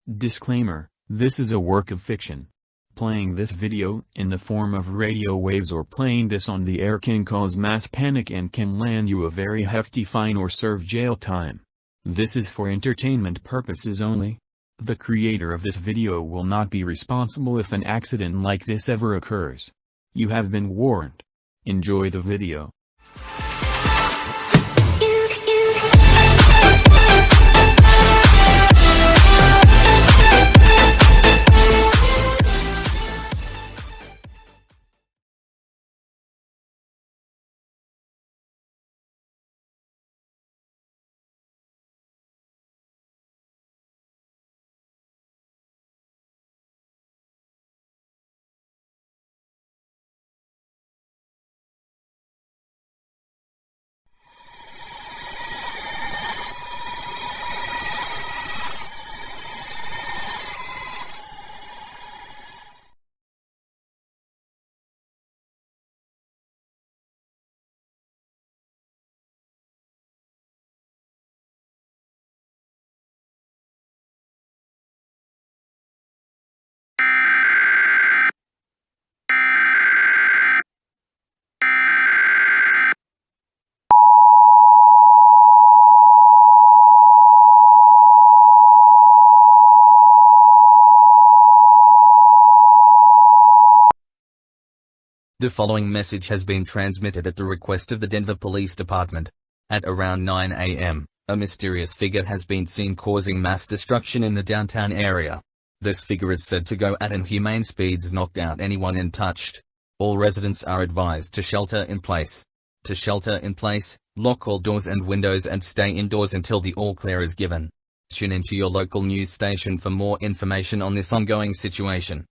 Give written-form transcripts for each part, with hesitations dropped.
Disclaimer: this is a work of fiction. Playing this video in the form of radio waves or playing this on the air can cause mass panic and can land you a very hefty fine or serve jail time. This is for entertainment purposes only. The creator of this video will not be responsible if an accident like this ever occurs. You have been warned. Enjoy the video. The following message has been transmitted at the request of the Denver Police Department. At around 9 a.m., a mysterious figure has been seen causing mass destruction in the downtown area. This figure is said to go at inhumane speeds, knock out anyone in touched. All residents are advised to shelter in place. To shelter in place, lock all doors and windows and stay indoors until the all clear is given. Tune into your local news station for more information on this ongoing situation.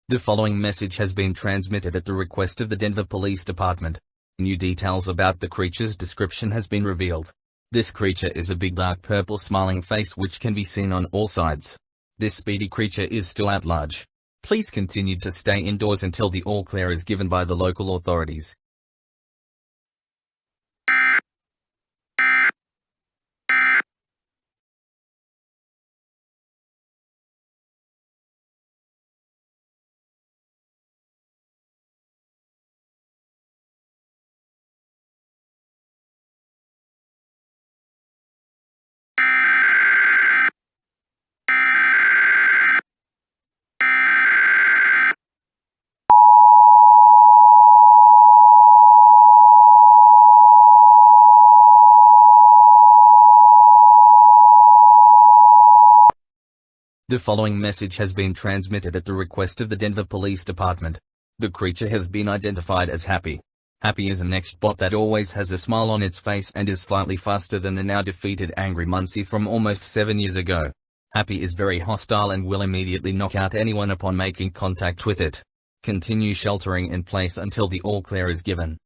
The following message has been transmitted at the request of the Denver Police Department. New details about the creature's description has been revealed. This creature is a big dark purple smiling face which can be seen on all sides. This speedy creature is still at large. Please continue to stay indoors until the all clear is given by the local authorities. The following message has been transmitted at the request of the Denver Police Department. The creature has been identified as Happy. Happy is a nextbot that always has a smile on its face and is slightly faster than the now defeated Angry Muncie from almost 7 years ago. Happy is very hostile and will immediately knock out anyone upon making contact with it. Continue sheltering in place until the all clear is given.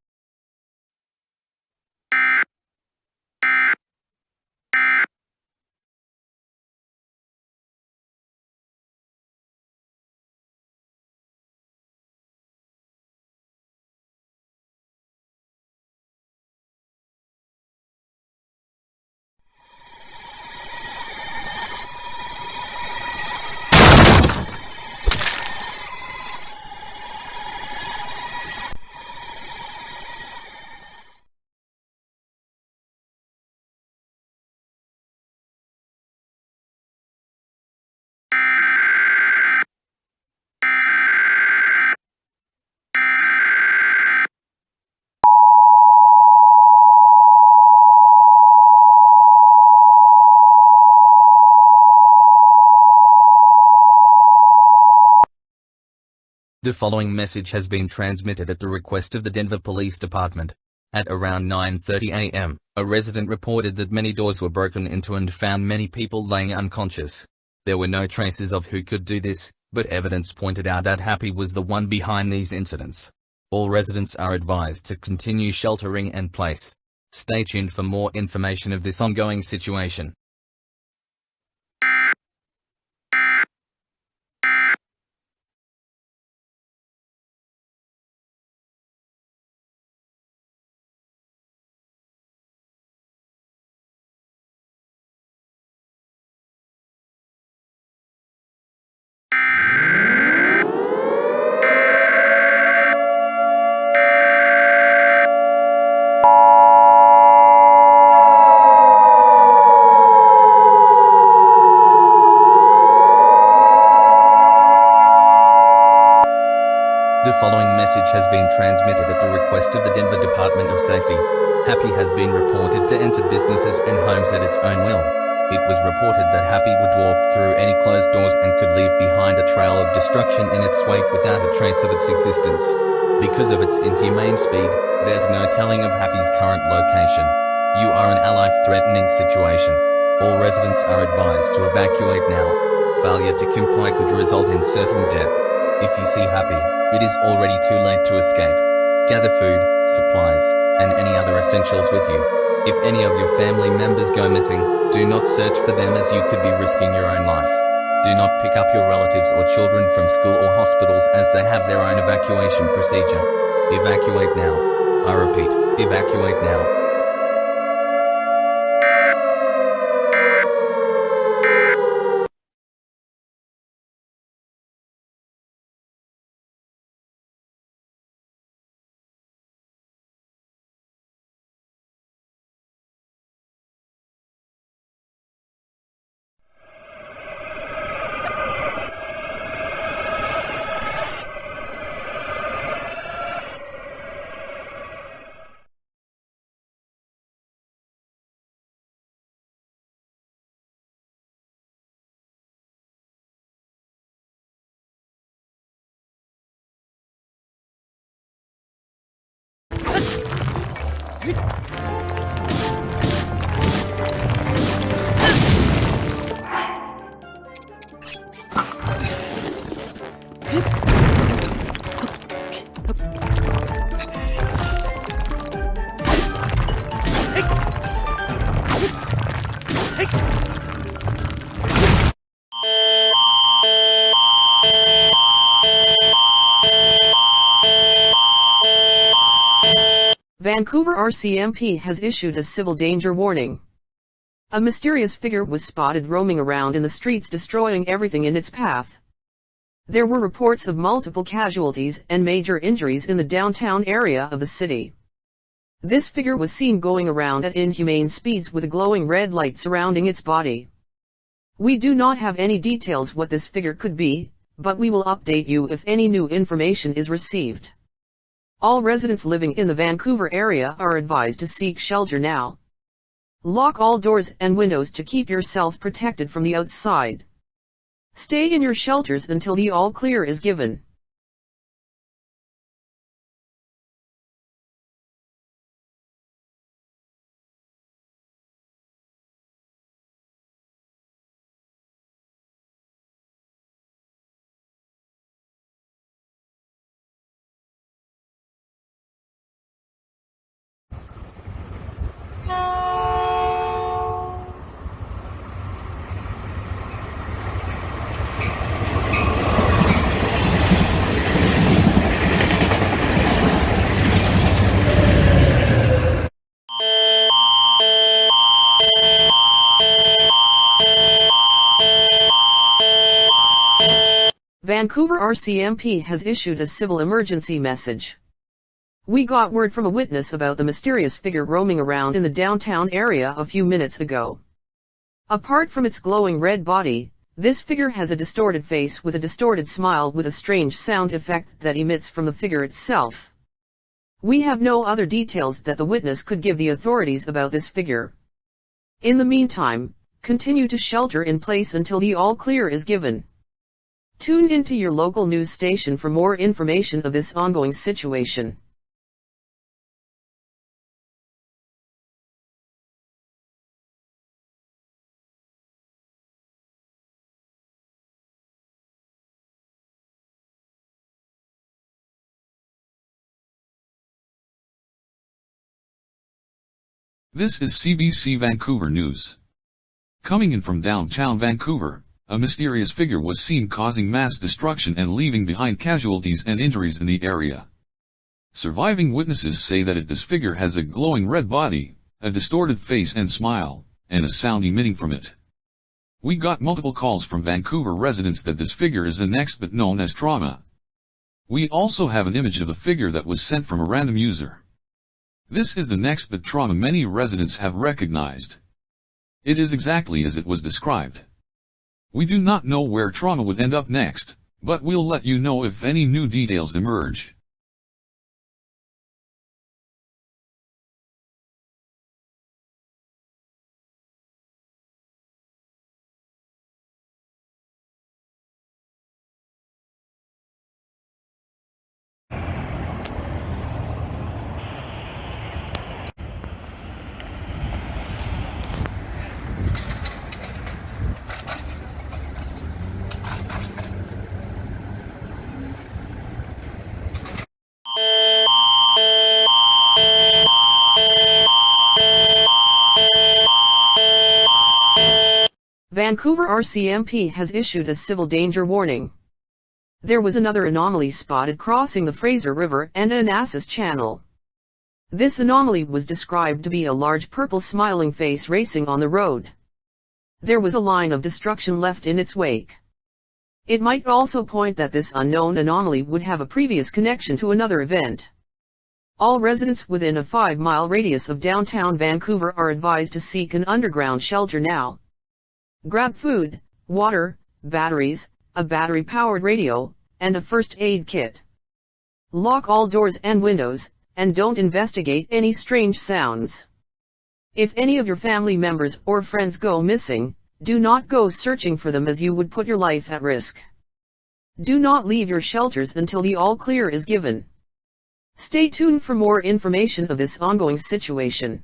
The following message has been transmitted at the request of the Denver Police Department. At around 9:30 a.m., a resident reported that many doors were broken into and found many people laying unconscious. There were no traces of who could do this, but evidence pointed out that Happy was the one behind these incidents. All residents are advised to continue sheltering in place. Stay tuned for more information of this ongoing situation. The following message has been transmitted at the request of the Denver Department of Safety. Happy has been reported to enter businesses and homes at its own will. It was reported that Happy would walk through any closed doors and could leave behind a trail of destruction in its wake without a trace of its existence. Because of its inhumane speed, there's no telling of Happy's current location. You are in a life-threatening situation. All residents are advised to evacuate now. Failure to comply could result in certain death. If you see Happy, it is already too late to escape. Gather food, supplies, and any other essentials with you. If any of your family members go missing, do not search for them as you could be risking your own life. Do not pick up your relatives or children from school or hospitals as they have their own evacuation procedure. Evacuate now. I repeat, evacuate now. Vancouver RCMP has issued a civil danger warning. A mysterious figure was spotted roaming around in the streets, destroying everything in its path. There were reports of multiple casualties and major injuries in the downtown area of the city. This figure was seen going around at inhumane speeds with a glowing red light surrounding its body. We do not have any details what this figure could be, but we will update you if any new information is received. All residents living in the Vancouver area are advised to seek shelter now. Lock all doors and windows to keep yourself protected from the outside. Stay in your shelters until the all clear is given. Vancouver RCMP has issued a civil emergency message. We got word from a witness about the mysterious figure roaming around in the downtown area a few minutes ago. Apart from its glowing red body, this figure has a distorted face with a distorted smile with a strange sound effect that emits from the figure itself. We have no other details that the witness could give the authorities about this figure. In the meantime, continue to shelter in place until the all clear is given. Tune into your local news station for more information of this ongoing situation. This is CBC Vancouver News. Coming in from downtown Vancouver, a mysterious figure was seen causing mass destruction and leaving behind casualties and injuries in the area. Surviving witnesses say that this figure has a glowing red body, a distorted face and smile, and a sound emitting from it. We got multiple calls from Vancouver residents that this figure is a nextbot known as Trauma. We also have an image of the figure that was sent from a random user. This is the nextbot Trauma many residents have recognized. It is exactly as it was described. We do not know where Trauma would end up next, but we'll let you know if any new details emerge. Vancouver RCMP has issued a civil danger warning. There was another anomaly spotted crossing the Fraser River and Onassis Channel. This anomaly was described to be a large purple smiling face racing on the road. There was a line of destruction left in its wake. It might also point that this unknown anomaly would have a previous connection to another event. All residents within a 5-mile radius of downtown Vancouver are advised to seek an underground shelter now. Grab food, water, batteries, a battery-powered radio, and a first aid kit. Lock all doors and windows, and don't investigate any strange sounds. If any of your family members or friends go missing, do not go searching for them as you would put your life at risk. Do not leave your shelters until the all clear is given. Stay tuned for more information of this ongoing situation.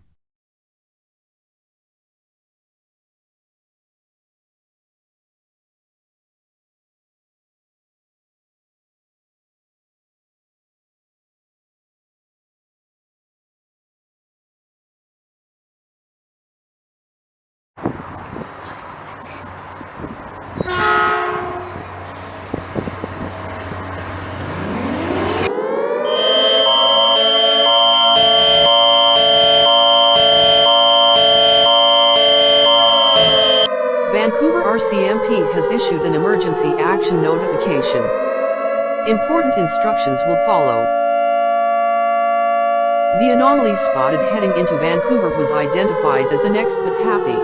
Vancouver RCMP has issued an emergency action notification. Important instructions will follow. The anomaly spotted heading into Vancouver was identified as the nextbot Happy.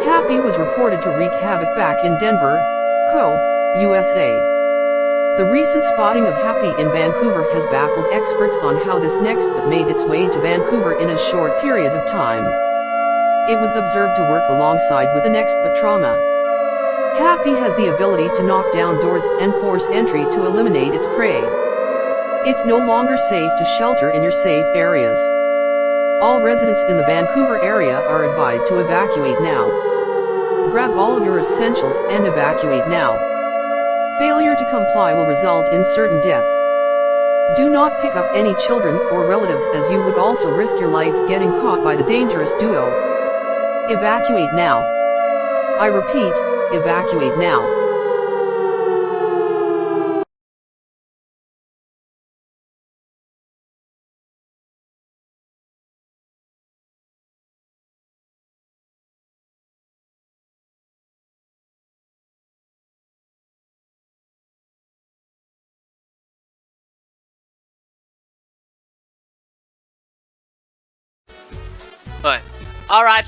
Happy was reported to wreak havoc back in Denver, USA. The recent spotting of Happy in Vancouver has baffled experts on how this nextbot made its way to Vancouver in a short period of time. It was observed to work alongside with the nextbot Trauma. Happy has the ability to knock down doors and force entry to eliminate its prey. It's no longer safe to shelter in your safe areas. All residents in the Vancouver area are advised to evacuate now. Grab all of your essentials and evacuate now. Failure to comply will result in certain death. Do not pick up any children or relatives as you would also risk your life getting caught by the dangerous duo. Evacuate now. I repeat, evacuate now. But alright,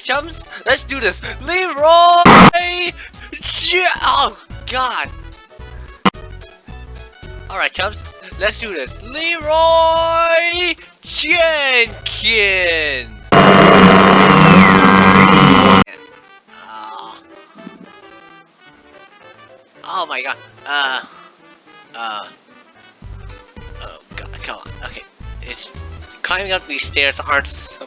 chums, let's do this. Leroy! Oh God! Alright, chums, let's do this. Leroy Jenkins! Oh my god. Oh god, come on. Okay. It's climbing up these stairs aren't so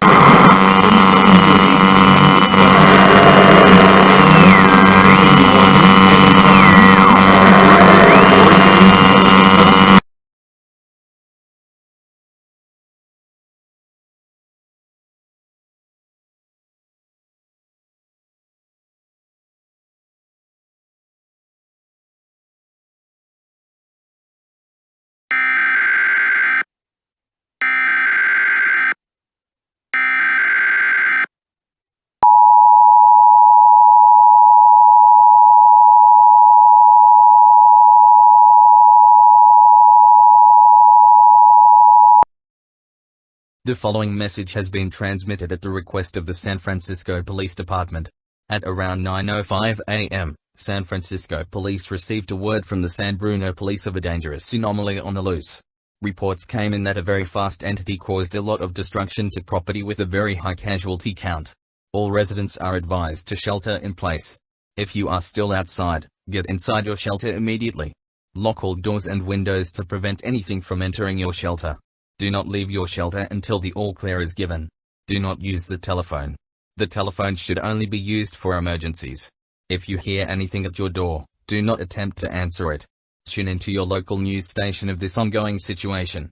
The following message has been transmitted at the request of the San Francisco Police Department. At around 9:05 a.m., San Francisco police received a word from the San Bruno police of a dangerous anomaly on the loose. Reports came in that a very fast entity caused a lot of destruction to property with a very high casualty count. All residents are advised to shelter in place. If you are still outside, get inside your shelter immediately. Lock all doors and windows to prevent anything from entering your shelter. Do not leave your shelter until the all clear is given. Do not use the telephone. The telephone should only be used for emergencies. If you hear anything at your door, do not attempt to answer it. Tune into your local news station of this ongoing situation.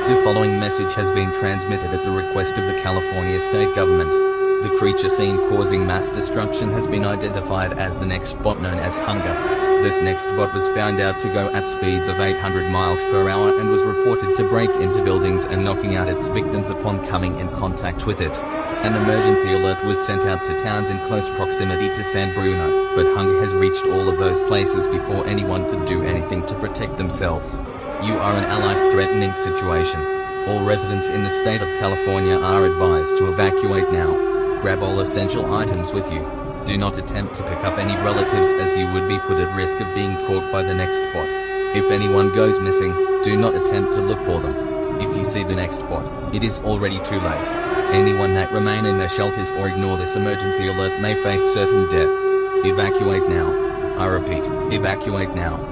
The following message has been transmitted at the request of the California state government. The creature seen causing mass destruction has been identified as the nextbot known as Hunger. This nextbot was found out to go at speeds of 800 miles per hour and was reported to break into buildings and knocking out its victims upon coming in contact with it. An emergency alert was sent out to towns in close proximity to San Bruno, but Hunger has reached all of those places before anyone could do anything to protect themselves. You are in a life-threatening situation. All residents in the state of California are advised to evacuate now. Grab all essential items with you. Do not attempt to pick up any relatives as you would be put at risk of being caught by the nextbot. If anyone goes missing, do not attempt to look for them. If you see the nextbot, it is already too late. Anyone that remain in their shelters or ignore this emergency alert may face certain death. Evacuate now. I repeat, evacuate now.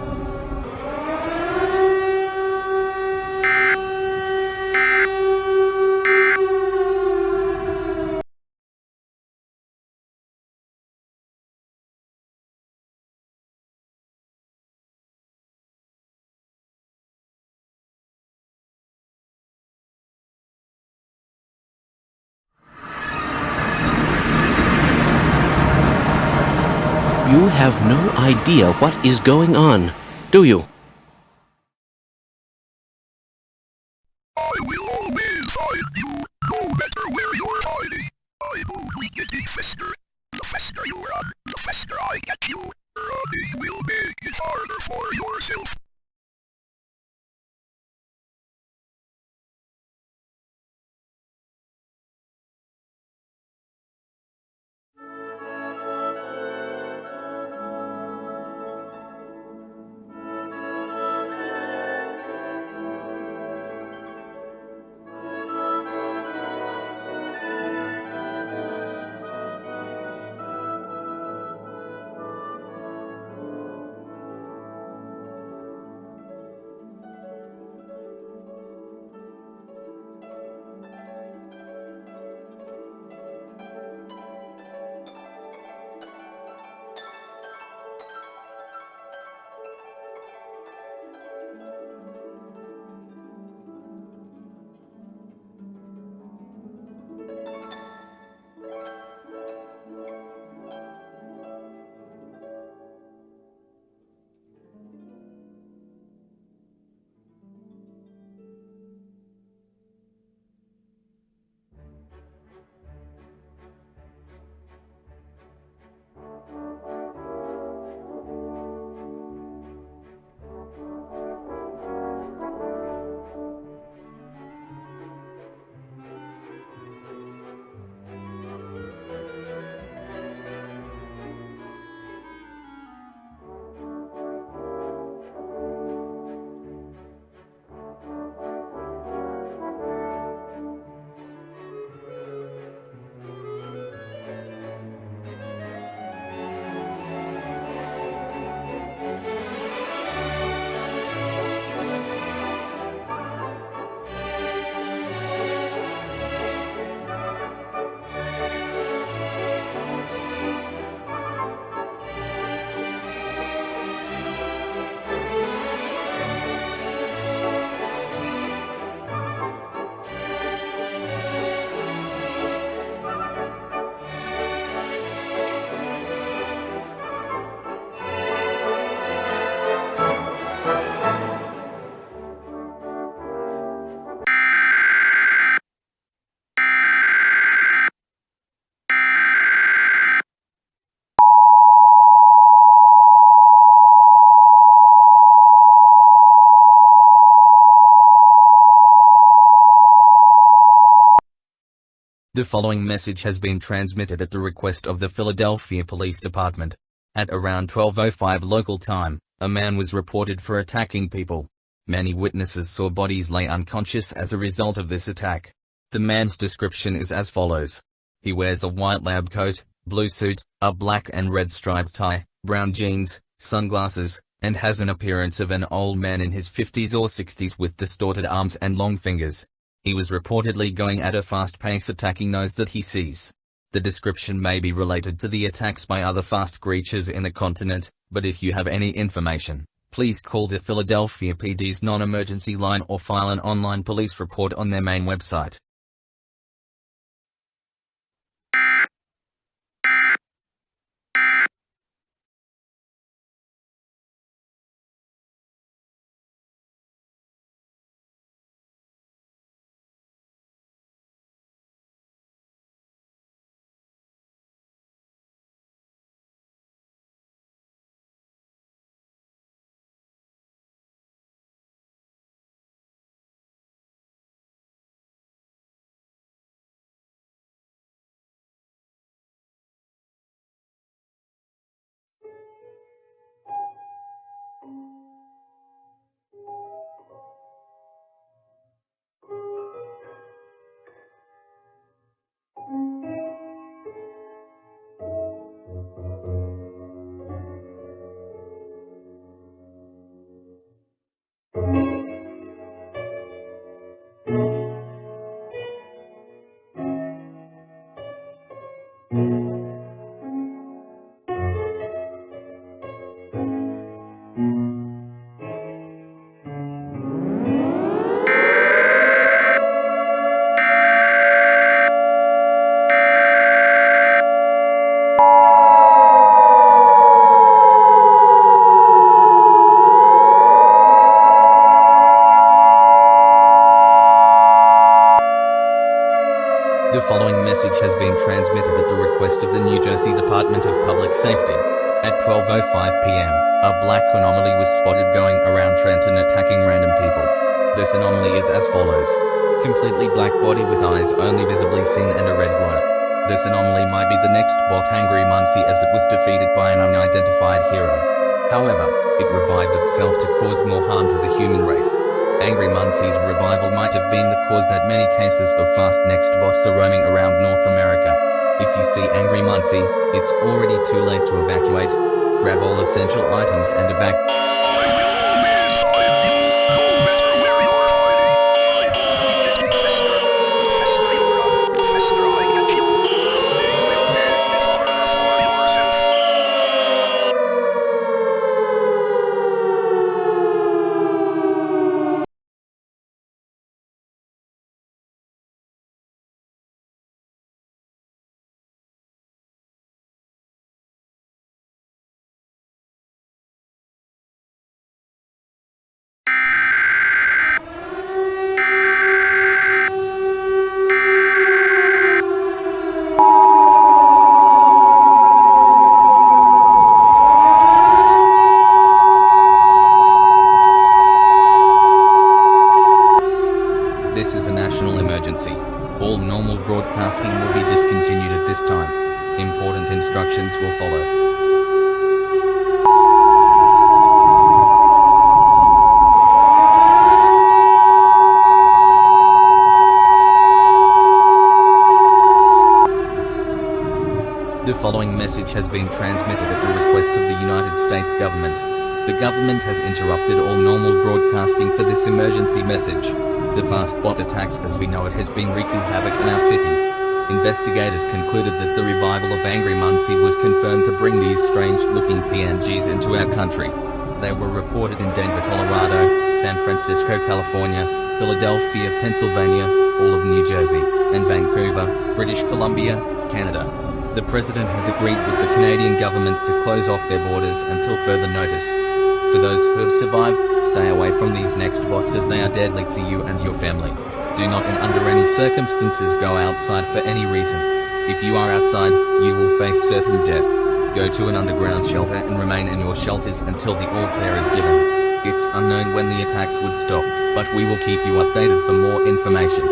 You have no idea what is going on, do you? I will always find you, no matter where you're hiding. I will be getting faster. The faster you run, the faster I get you. Running will make it harder for yourself. The following message has been transmitted at the request of the Philadelphia Police Department. At around 12:05 local time, a man was reported for attacking people. Many witnesses saw bodies lay unconscious as a result of this attack. The man's description is as follows. He wears a white lab coat, blue suit, a black and red striped tie, brown jeans, sunglasses, and has an appearance of an old man in his 50s or 60s with distorted arms and long fingers. He was reportedly going at a fast pace attacking those that he sees. The description may be related to the attacks by other fast creatures in the continent, but if you have any information, please call the Philadelphia PD's non-emergency line or file an online police report on their main website. The following message has been transmitted at the request of the New Jersey Department of Public Safety. At 12:05 p.m., a black anomaly was spotted going around Trenton attacking random people. This anomaly is as follows. Completely black body with eyes only visibly seen and a red glow. This anomaly might be the next bot Angry Muncie as it was defeated by an unidentified hero. However, it revived itself to cause more harm to the human race. Angry Muncie's revival might have been the cause that many cases of fast nextbots are roaming around North America. If you see Angry Muncie, it's already too late to evacuate. Grab all essential items and evacuate. This is a national emergency. All normal broadcasting will be discontinued at this time. Important instructions will follow. The following message has been transmitted at the request of the United States government. The government has interrupted all normal broadcasting for this emergency message. The Fastbot attacks as we know it has been wreaking havoc in our cities. Investigators concluded that the revival of Angry Muncie was confirmed to bring these strange-looking PNGs into our country. They were reported in Denver, Colorado, San Francisco, California, Philadelphia, Pennsylvania, all of New Jersey, and Vancouver, British Columbia, Canada. The President has agreed with the Canadian government to close off their borders until further notice. For those who have survived, stay away from these nextbots as they are deadly to you and your family. Do not and under any circumstances go outside for any reason. If you are outside, you will face certain death. Go to an underground shelter and remain in your shelters until the all clear is given. It's unknown when the attacks would stop, but we will keep you updated for more information.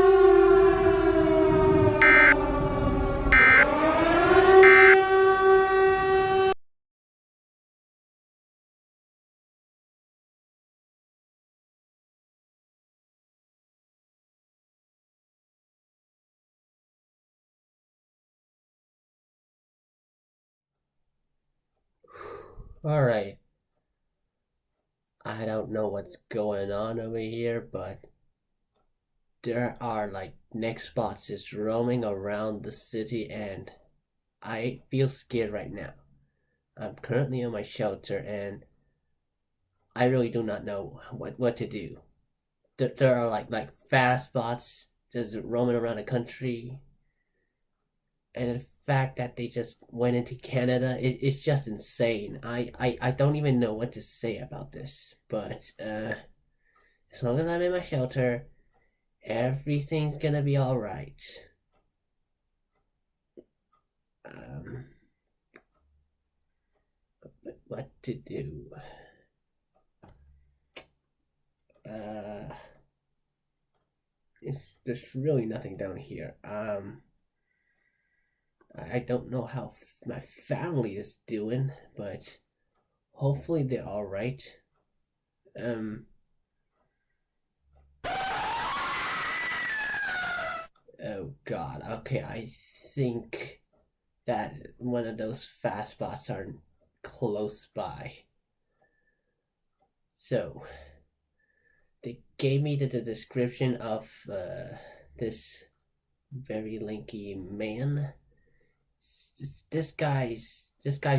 Alright. I don't know what's going on over here, but there are like nextbots just roaming around the city, and I feel scared right now. I'm currently in my shelter, and I really do not know what to do. There are like Fastbots just roaming around the country, and the fact that they just went into Canada, it's just insane. I don't even know what to say about this, but as long as I'm in my shelter, everything's gonna be alright. But what to do? There's really nothing down here. I don't know how my family is doing, but hopefully they're alright. Oh god, okay, I think that one of those Fastbots are close by. So, they gave me the description of this very lanky man. This guy's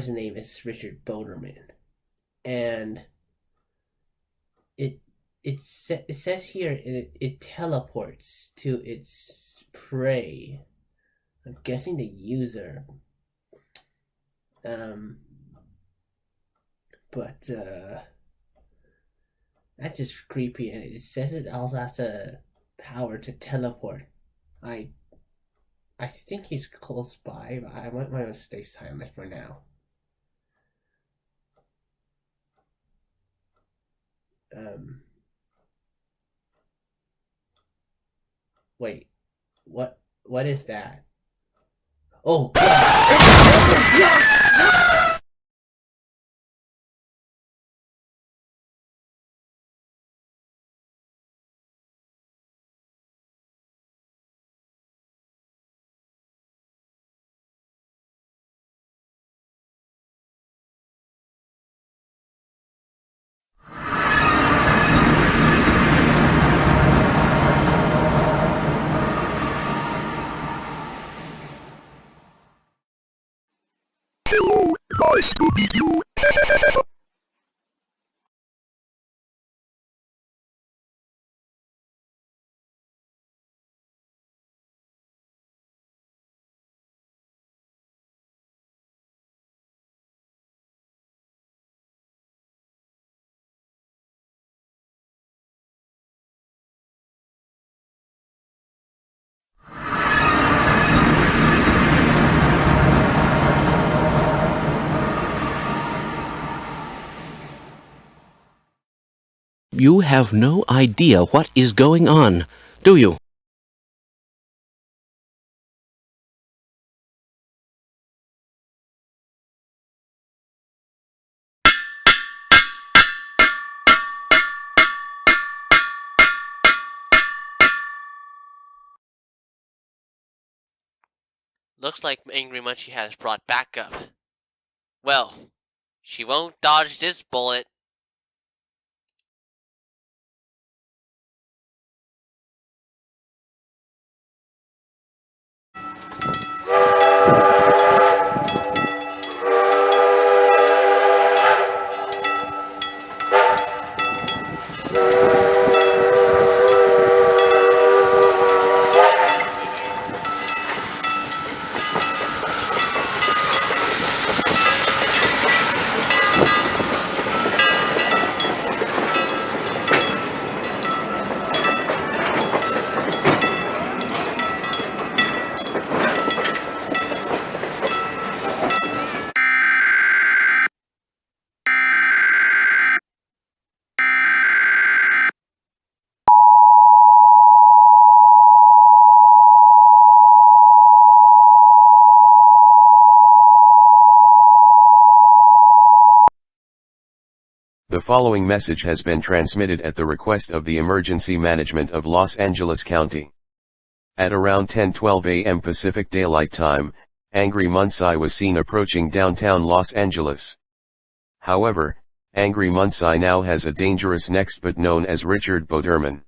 name is Richard Bonerman, and it says here it teleports to its prey. I'm guessing the user. But that's just creepy, and it says it also has the power to teleport. I think he's close by, but I might want to stay silent for now. Wait, what is that? Oh god! Scooby-Doo. You have no idea what is going on, do you? Looks like Angry Munchie has brought backup. Well, she won't dodge this bullet. The following message has been transmitted at the request of the Emergency Management of Los Angeles County. At around 10:12 a.m. Pacific Daylight Time, Angry Munchie was seen approaching downtown Los Angeles. However, Angry Munsai now has a dangerous nextbot known as Richard Boderman.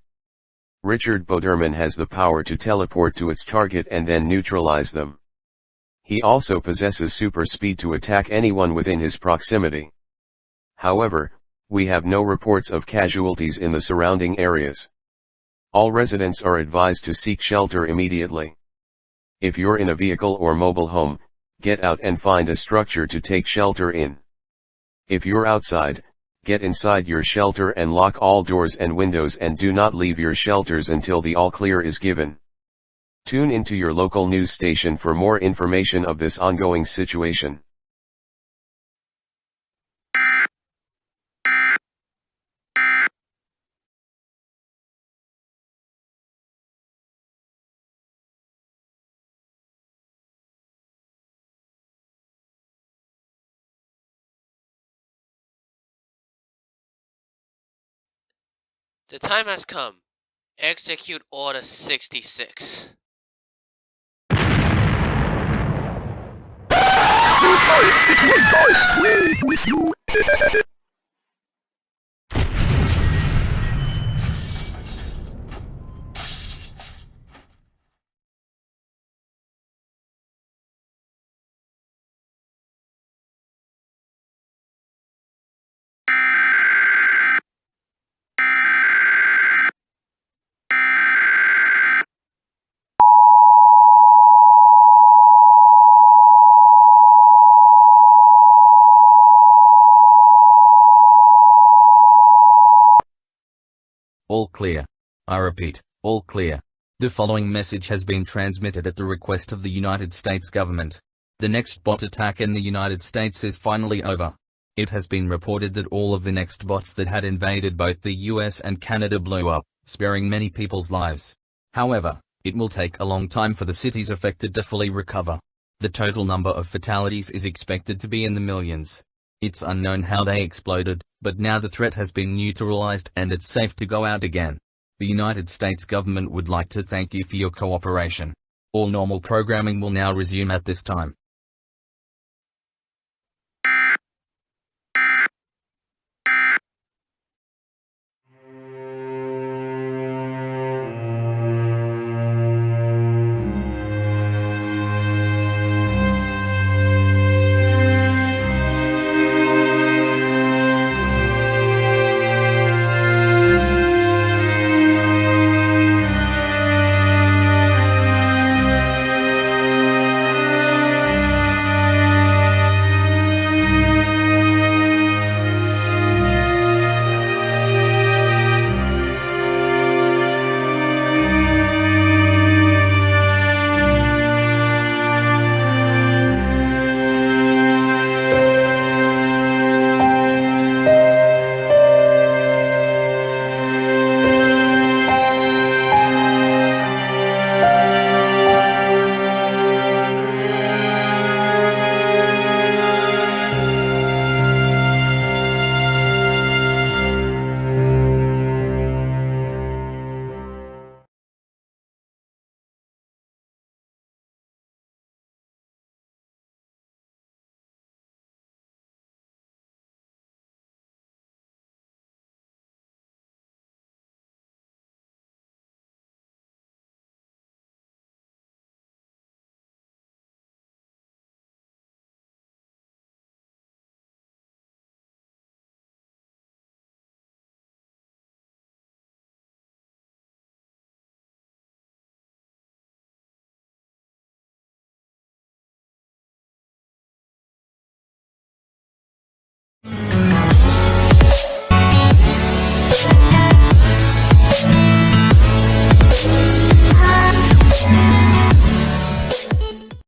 Richard Boderman has the power to teleport to its target and then neutralize them. He also possesses super speed to attack anyone within his proximity. However, we have no reports of casualties in the surrounding areas. All residents are advised to seek shelter immediately. If you're in a vehicle or mobile home, get out and find a structure to take shelter in. If you're outside, get inside your shelter and lock all doors and windows and do not leave your shelters until the all clear is given. Tune into your local news station for more information of this ongoing situation. The time has come. Execute Order 66. With you. All clear. I repeat, all clear. The following message has been transmitted at the request of the United States government. The nextbot attack in the United States is finally over. It has been reported that all of the nextbots that had invaded both the US and Canada blew up, sparing many people's lives. However, it will take a long time for the cities affected to fully recover. The total number of fatalities is expected to be in the millions. It's unknown how they exploded, but now the threat has been neutralized and it's safe to go out again. The United States government would like to thank you for your cooperation. All normal programming will now resume at this time.